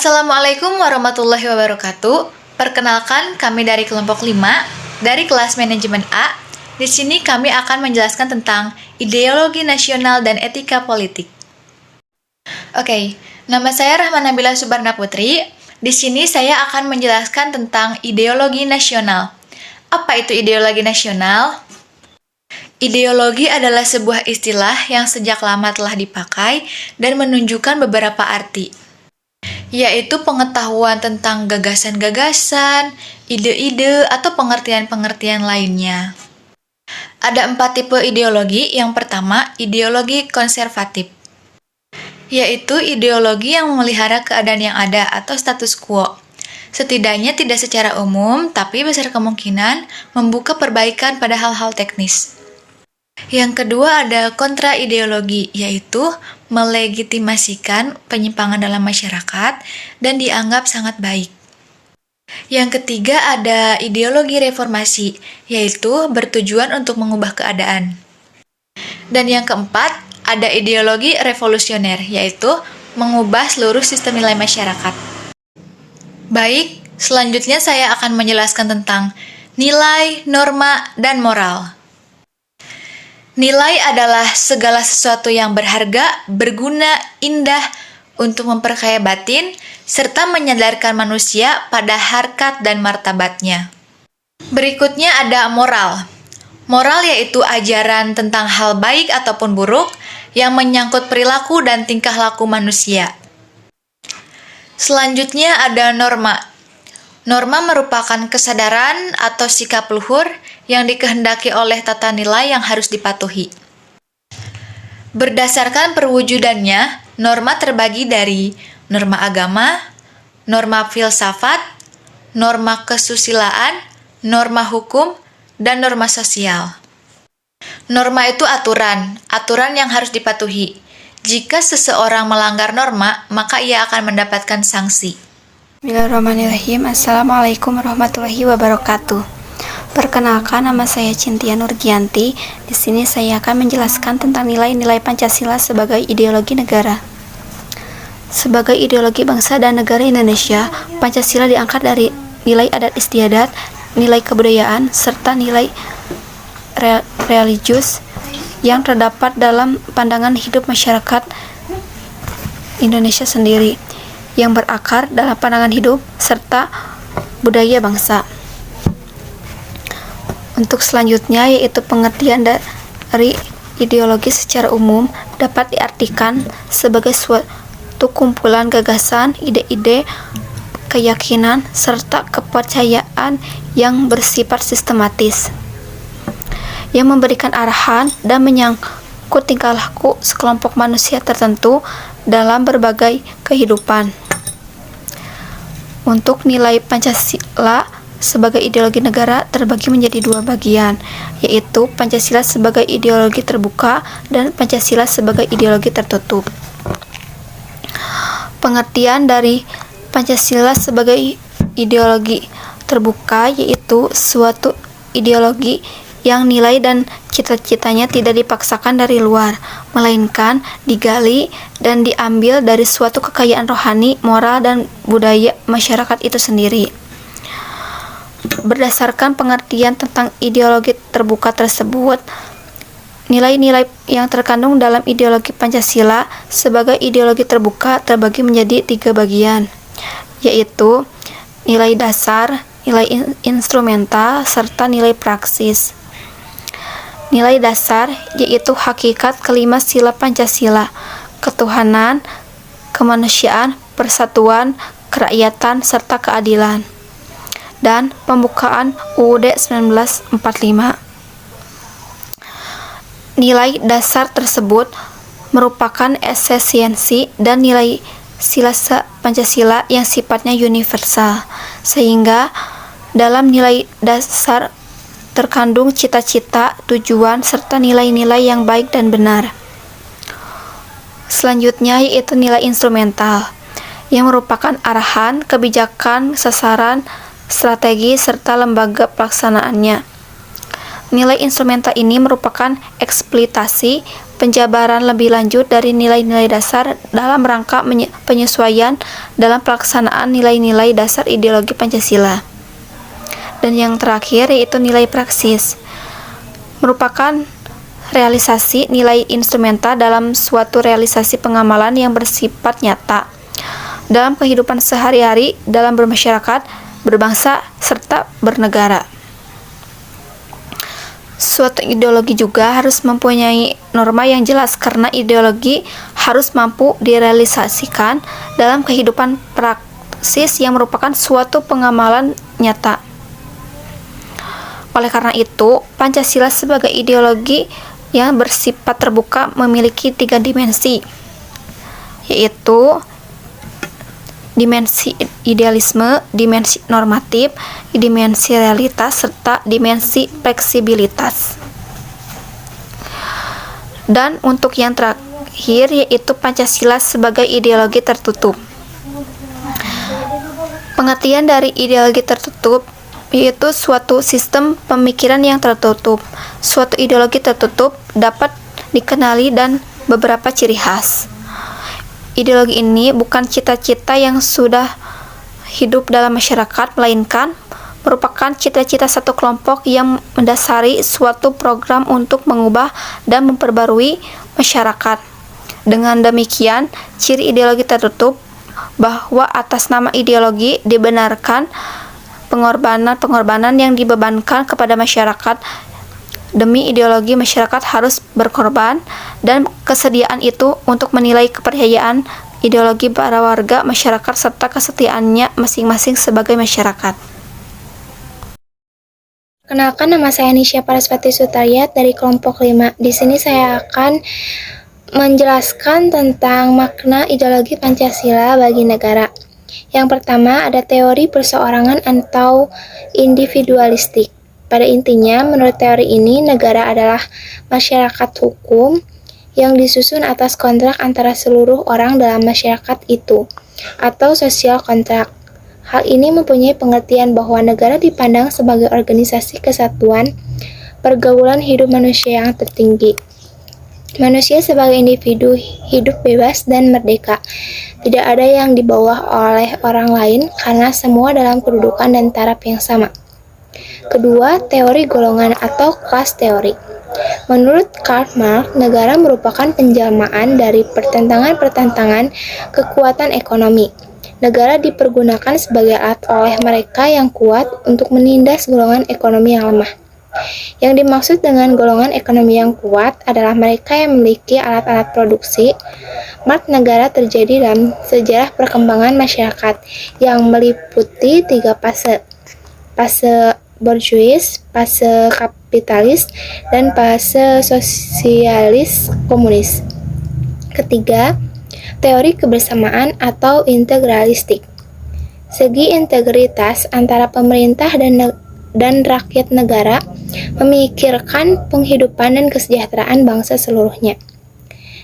Assalamualaikum warahmatullahi wabarakatuh. Perkenalkan, kami dari kelompok 5 dari kelas manajemen A. Di sini kami akan menjelaskan tentang ideologi nasional dan etika politik. Oke, nama saya Rahma Nabila Subarna Putri. Di sini saya akan menjelaskan tentang ideologi nasional. Apa itu ideologi nasional? Ideologi adalah sebuah istilah yang sejak lama telah dipakai dan menunjukkan beberapa arti, yaitu pengetahuan tentang gagasan-gagasan, ide-ide, atau pengertian-pengertian lainnya. Ada 4 tipe ideologi. Yang pertama, ideologi konservatif, yaitu ideologi yang memelihara keadaan yang ada atau status quo. Setidaknya tidak secara umum, tapi besar kemungkinan membuka perbaikan pada hal-hal teknis. Yang kedua ada kontra-ideologi, yaitu melegitimasikan penyimpangan dalam masyarakat dan dianggap sangat baik. Yang ketiga ada ideologi reformasi, yaitu bertujuan untuk mengubah keadaan. Dan yang keempat ada ideologi revolusioner, yaitu mengubah seluruh sistem nilai masyarakat. Baik, selanjutnya saya akan menjelaskan tentang nilai, norma, dan moral. Nilai adalah segala sesuatu yang berharga, berguna, indah untuk memperkaya batin, serta menyadarkan manusia pada harkat dan martabatnya. Berikutnya ada moral. Moral yaitu ajaran tentang hal baik ataupun buruk yang menyangkut perilaku dan tingkah laku manusia. Selanjutnya ada norma. Norma merupakan kesadaran atau sikap luhur yang dikehendaki oleh tata nilai yang harus dipatuhi. Berdasarkan perwujudannya, norma terbagi dari norma agama, norma filsafat, norma kesusilaan, norma hukum, dan norma sosial. Norma itu aturan yang harus dipatuhi. Jika seseorang melanggar norma, maka ia akan mendapatkan sanksi. Bismillahirrahmanirrahim. Assalamualaikum warahmatullahi wabarakatuh. Perkenalkan, nama saya Cintia Nurgianti. Di sini saya akan menjelaskan tentang nilai-nilai Pancasila sebagai ideologi negara. Sebagai ideologi bangsa dan negara Indonesia, Pancasila diangkat dari nilai adat istiadat, nilai kebudayaan, serta nilai religius yang terdapat dalam pandangan hidup masyarakat Indonesia sendiri, yang berakar dalam pandangan hidup serta budaya bangsa. Untuk selanjutnya yaitu pengertian dari ideologi secara umum dapat diartikan sebagai suatu kumpulan gagasan, ide-ide, keyakinan, serta kepercayaan yang bersifat sistematis, yang memberikan arahan dan menyangkut tingkah laku sekelompok manusia tertentu dalam berbagai kehidupan. Untuk nilai Pancasila sebagai ideologi negara terbagi menjadi 2 bagian, yaitu Pancasila sebagai ideologi terbuka dan Pancasila sebagai ideologi tertutup. Pengertian dari Pancasila sebagai ideologi terbuka yaitu suatu ideologi yang nilai dan cita-citanya tidak dipaksakan dari luar, melainkan digali dan diambil dari suatu kekayaan rohani, moral, dan budaya masyarakat itu sendiri. Berdasarkan pengertian tentang ideologi terbuka tersebut, nilai-nilai yang terkandung dalam ideologi Pancasila sebagai ideologi terbuka terbagi menjadi 3 bagian, yaitu nilai dasar, nilai instrumental, serta nilai praksis. Nilai dasar yaitu hakikat kelima sila Pancasila, ketuhanan, kemanusiaan, persatuan, kerakyatan, serta keadilan. Dan pembukaan UUD 1945. Nilai dasar tersebut merupakan esensi dan nilai sila Pancasila yang sifatnya universal, sehingga dalam nilai dasar terkandung cita-cita, tujuan, serta nilai-nilai yang baik dan benar. Selanjutnya yaitu nilai instrumental, yang merupakan arahan, kebijakan, sasaran, strategi, serta lembaga pelaksanaannya. Nilai instrumental ini merupakan eksploitasi, penjabaran lebih lanjut dari nilai-nilai dasar dalam rangka penyesuaian dalam pelaksanaan nilai-nilai dasar ideologi Pancasila. Dan yang terakhir yaitu nilai praksis, merupakan realisasi nilai instrumental dalam suatu realisasi pengamalan yang bersifat nyata dalam kehidupan sehari-hari dalam bermasyarakat, berbangsa, serta bernegara. Suatu ideologi juga harus mempunyai norma yang jelas karena ideologi harus mampu direalisasikan dalam kehidupan praksis yang merupakan suatu pengamalan nyata. Oleh karena itu, Pancasila sebagai ideologi yang bersifat terbuka memiliki 3 dimensi, yaitu dimensi idealisme, dimensi normatif, dimensi realitas, serta dimensi fleksibilitas. Dan untuk yang terakhir yaitu Pancasila sebagai ideologi tertutup. Pengertian dari ideologi tertutup yaitu suatu sistem pemikiran yang tertutup. Suatu ideologi tertutup dapat dikenali dan beberapa ciri khas. Ideologi ini bukan cita-cita yang sudah hidup dalam masyarakat, melainkan merupakan cita-cita satu kelompok yang mendasari suatu program untuk mengubah dan memperbarui masyarakat. Dengan demikian, ciri ideologi tertutup bahwa atas nama ideologi dibenarkan pengorbanan-pengorbanan yang dibebankan kepada masyarakat. Demi ideologi, masyarakat harus berkorban, dan kesediaan itu untuk menilai kepercayaan ideologi para warga masyarakat serta kesetiaannya masing-masing sebagai masyarakat. Kenalkan, nama saya Nisha Paraswati Sutariat dari kelompok 5. Di sini saya akan menjelaskan tentang makna ideologi Pancasila bagi negara. Yang pertama, ada teori perseorangan atau individualistik. Pada intinya, menurut teori ini, negara adalah masyarakat hukum yang disusun atas kontrak antara seluruh orang dalam masyarakat itu, atau sosial kontrak. Hal ini mempunyai pengertian bahwa negara dipandang sebagai organisasi kesatuan pergaulan hidup manusia yang tertinggi. Manusia sebagai individu hidup bebas dan merdeka. Tidak ada yang di bawah oleh orang lain karena semua dalam kedudukan dan taraf yang sama. Kedua, teori golongan atau kelas teori. Menurut Karl Marx, negara merupakan penjelmaan dari pertentangan-pertentangan kekuatan ekonomi. Negara dipergunakan sebagai alat oleh mereka yang kuat untuk menindas golongan ekonomi yang lemah. Yang dimaksud dengan golongan ekonomi yang kuat adalah mereka yang memiliki alat-alat produksi. Mark negara terjadi dalam sejarah perkembangan masyarakat yang meliputi 3 fase. Fase borjuis, fase kapitalis, dan fase sosialis komunis. Ketiga, teori kebersamaan atau integralistik. Segi integritas antara pemerintah dan rakyat negara memikirkan penghidupan dan kesejahteraan bangsa seluruhnya.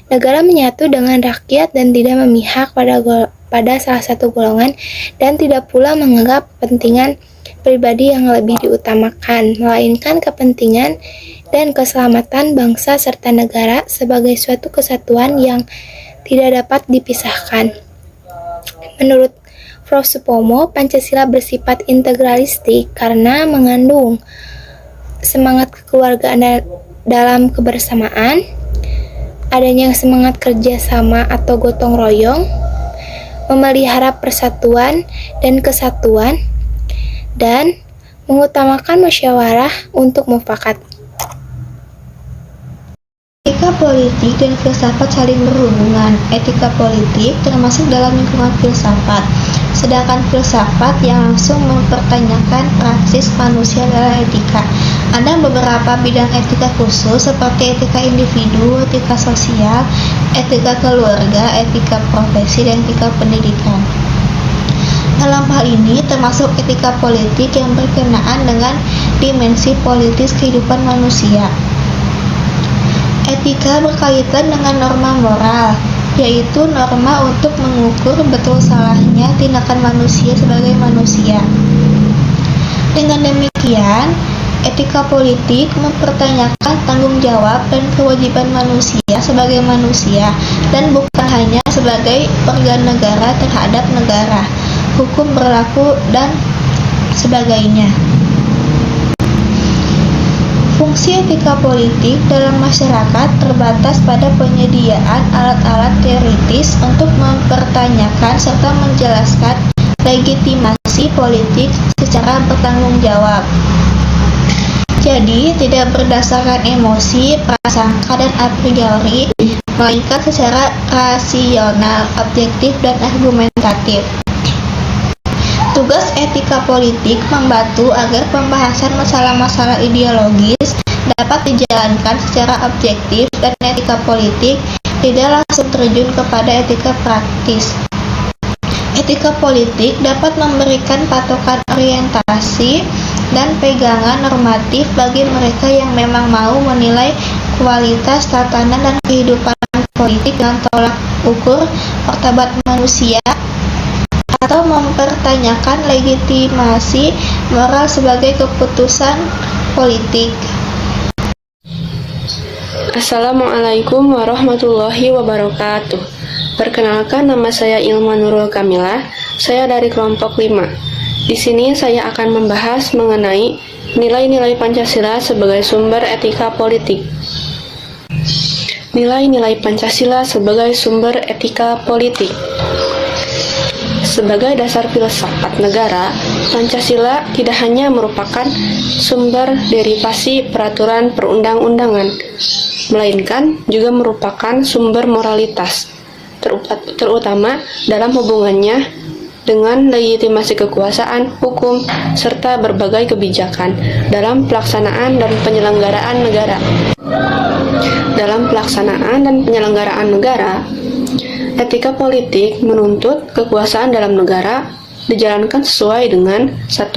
Negara menyatu dengan rakyat dan tidak memihak pada salah satu golongan dan tidak pula menganggap kepentingan pribadi yang lebih diutamakan, melainkan kepentingan dan keselamatan bangsa serta negara sebagai suatu kesatuan yang tidak dapat dipisahkan. Menurut Prof. Supomo, Pancasila bersifat integralistik karena mengandung semangat kekeluargaan dalam kebersamaan, adanya semangat kerjasama atau gotong royong, memelihara persatuan dan kesatuan, dan mengutamakan musyawarah untuk mufakat. Etika politik dan filsafat saling berhubungan. Etika politik termasuk dalam lingkungan filsafat, sedangkan filsafat yang langsung mempertanyakan praksis manusia dalam etika. Ada beberapa bidang etika khusus seperti etika individu, etika sosial, etika keluarga, etika profesi, dan etika pendidikan. Dalam hal ini termasuk etika politik yang berkenaan dengan dimensi politis kehidupan manusia. Etika berkaitan dengan norma moral, yaitu norma untuk mengukur betul salahnya tindakan manusia sebagai manusia. Dengan demikian, Etika politik mempertanyakan tanggung jawab dan kewajiban manusia sebagai manusia dan bukan hanya sebagai organ negara terhadap negara, hukum berlaku, dan sebagainya. Fungsi etika politik dalam masyarakat terbatas pada penyediaan alat-alat teoritis untuk mempertanyakan serta menjelaskan legitimasi politik secara bertanggung jawab. Jadi, tidak berdasarkan emosi, prasangka, dan a priori, melainkan secara rasional, objektif, dan argumentatif. Tugas etika politik membantu agar pembahasan masalah-masalah ideologis dapat dijalankan secara objektif dan etika politik tidak langsung terjun kepada etika praktis. Etika politik dapat memberikan patokan orientasi dan pegangan normatif bagi mereka yang memang mau menilai kualitas tatanan dan kehidupan politik dengan tolak ukur martabat manusia atau mempertanyakan legitimasi moral sebagai keputusan politik. Assalamualaikum warahmatullahi wabarakatuh. Perkenalkan, nama saya Ilma Nurul Kamilah. Saya dari kelompok 5. Di sini saya akan membahas mengenai nilai-nilai Pancasila sebagai sumber etika politik. Nilai-nilai Pancasila sebagai sumber etika politik. Sebagai dasar filsafat negara, Pancasila tidak hanya merupakan sumber derivasi peraturan perundang-undangan, melainkan juga merupakan sumber moralitas, terutama dalam hubungannya dengan legitimasi kekuasaan, hukum, serta berbagai kebijakan dalam pelaksanaan dan penyelenggaraan negara. Dalam pelaksanaan dan penyelenggaraan negara, etika politik menuntut kekuasaan dalam negara dijalankan sesuai dengan 1.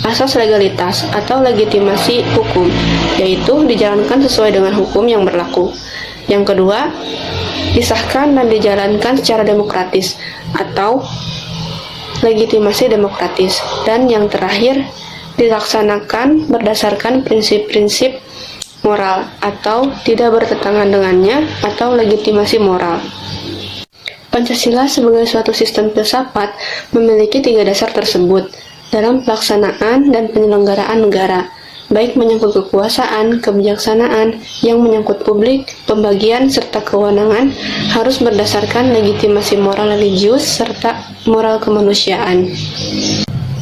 Asas legalitas atau legitimasi hukum, yaitu dijalankan sesuai dengan hukum yang berlaku. Yang kedua, disahkan dan dijalankan secara demokratis atau legitimasi demokratis. Dan yang terakhir, dilaksanakan berdasarkan prinsip-prinsip moral atau tidak bertentangan dengannya atau legitimasi moral. Pancasila sebagai suatu sistem filsafat memiliki 3 dasar tersebut dalam pelaksanaan dan penyelenggaraan negara, baik menyangkut kekuasaan, kebijaksanaan, yang menyangkut publik, pembagian, serta kewenangan, harus berdasarkan legitimasi moral religius serta moral kemanusiaan.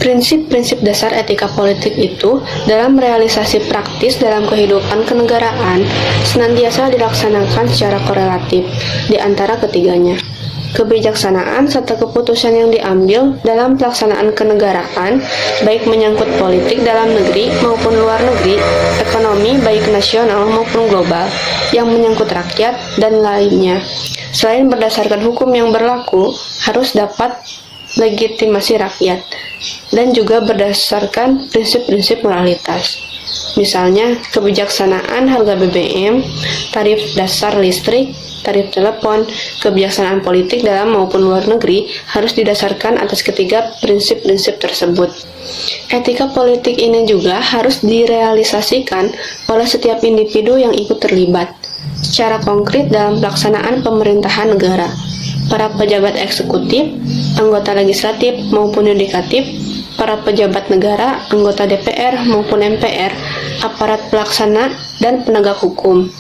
Prinsip-prinsip dasar etika politik itu dalam realisasi praktis dalam kehidupan kenegaraan senantiasa dilaksanakan secara korelatif di antara ketiganya. Kebijaksanaan serta keputusan yang diambil dalam pelaksanaan kenegaraan, baik menyangkut politik dalam negeri maupun luar negeri, ekonomi baik nasional maupun global, yang menyangkut rakyat, dan lainnya. Selain berdasarkan hukum yang berlaku, harus dapat legitimasi rakyat, dan juga berdasarkan prinsip-prinsip moralitas. Misalnya, kebijaksanaan harga BBM, tarif dasar listrik, tarif telepon, kebijaksanaan politik dalam maupun luar negeri harus didasarkan atas ketiga prinsip-prinsip tersebut. Etika politik ini juga harus direalisasikan oleh setiap individu yang ikut terlibat secara konkret dalam pelaksanaan pemerintahan negara. Para pejabat eksekutif, anggota legislatif maupun yudikatif, para pejabat negara, anggota DPR maupun MPR, aparat pelaksana, dan penegak hukum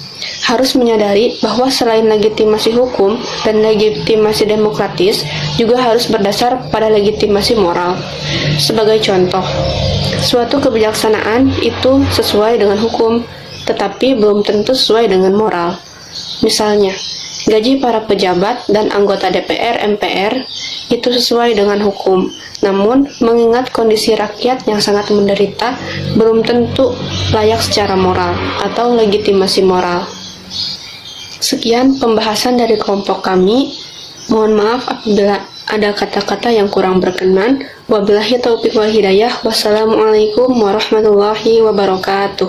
harus menyadari bahwa selain legitimasi hukum dan legitimasi demokratis juga harus berdasar pada legitimasi moral. Sebagai contoh, suatu kebijaksanaan itu sesuai dengan hukum, tetapi belum tentu sesuai dengan moral. Misalnya, gaji para pejabat dan anggota DPR MPR itu sesuai dengan hukum, namun mengingat kondisi rakyat yang sangat menderita, belum tentu layak secara moral atau legitimasi moral. Sekian pembahasan dari kelompok kami. Mohon maaf apabila ada kata-kata yang kurang berkenan. Wabillahi taufiq wal hidayah. Wassalamualaikum warahmatullahi wabarakatuh.